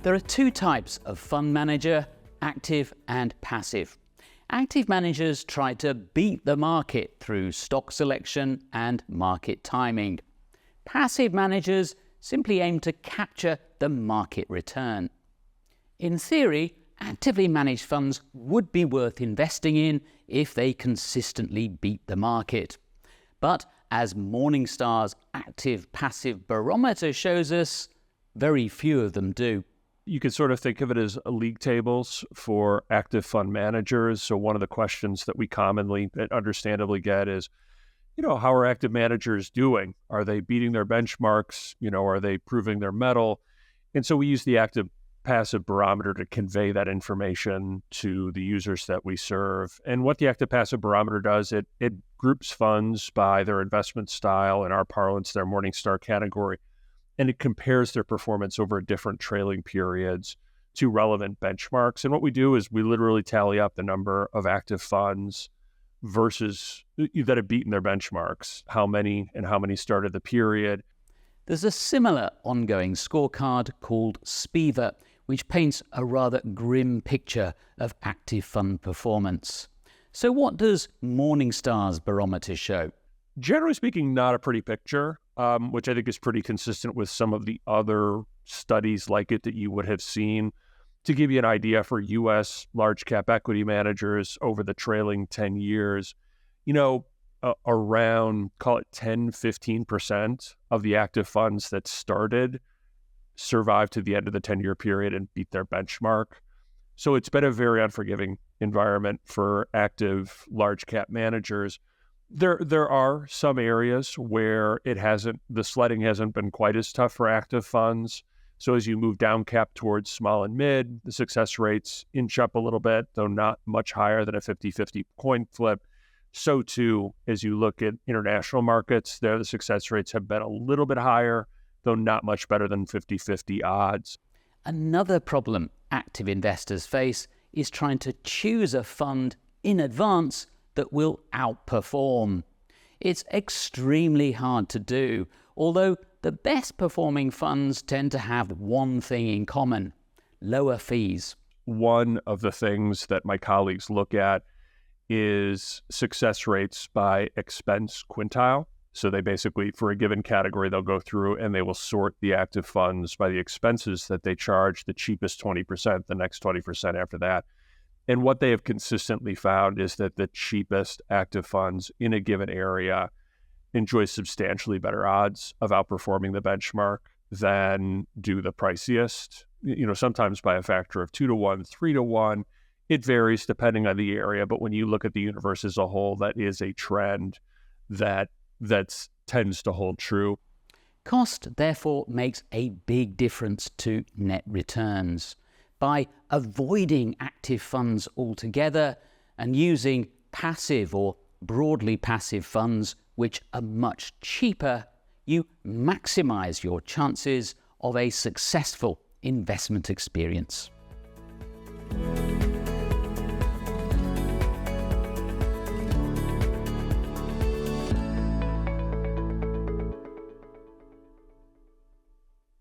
There are two types of fund manager, active and passive. Active managers try to beat the market through stock selection and market timing. Passive managers simply aim to capture the market return. In theory, actively managed funds would be worth investing in if they consistently beat the market. But as Morningstar's active-passive barometer shows us, very few of them do. You could sort of think of it as league tables for active fund managers. So one of the questions that we commonly and understandably get is, how are active managers doing? Are they beating their benchmarks? Are they proving their mettle? And so we use the active passive barometer to convey that information to the users that we serve. And what the active passive barometer does, it groups funds by their investment style, in our parlance, their Morningstar category, and it compares their performance over different trailing periods to relevant benchmarks. And what we do is we literally tally up the number of active funds versus that have beaten their benchmarks, how many started the period. There's a similar ongoing scorecard called SPIVA, which paints a rather grim picture of active fund performance. So what does Morningstar's barometer show? Generally speaking, not a pretty picture, which I think is pretty consistent with some of the other studies like it that you would have seen. To give you an idea, for U.S. large cap equity managers over the trailing 10 years, around, call it 10, 15% of the active funds that started survived to the end of the 10-year period and beat their benchmark. So it's been a very unforgiving environment for active large cap managers. There are some areas where the sledding hasn't been quite as tough for active funds. So as you move down cap towards small and mid, the success rates inch up a little bit, though not much higher than a 50-50 coin flip. So too, as you look at international markets, there the success rates have been a little bit higher, though not much better than 50-50 odds. Another problem active investors face is trying to choose a fund in advance that will outperform. It's extremely hard to do, although the best performing funds tend to have one thing in common: lower fees. One of the things that my colleagues look at is success rates by expense quintile. So they basically, for a given category, they'll go through and they will sort the active funds by the expenses that they charge, the cheapest 20%, the next 20% after that. And what they have consistently found is that the cheapest active funds in a given area enjoy substantially better odds of outperforming the benchmark than do the priciest, sometimes by a factor of 2 to 1, 3 to 1. It varies depending on the area, but when you look at the universe as a whole, that is a trend that tends to hold true. Cost, therefore, makes a big difference to net returns. By avoiding active funds altogether and using passive or broadly passive funds, which are much cheaper, you maximize your chances of a successful investment experience.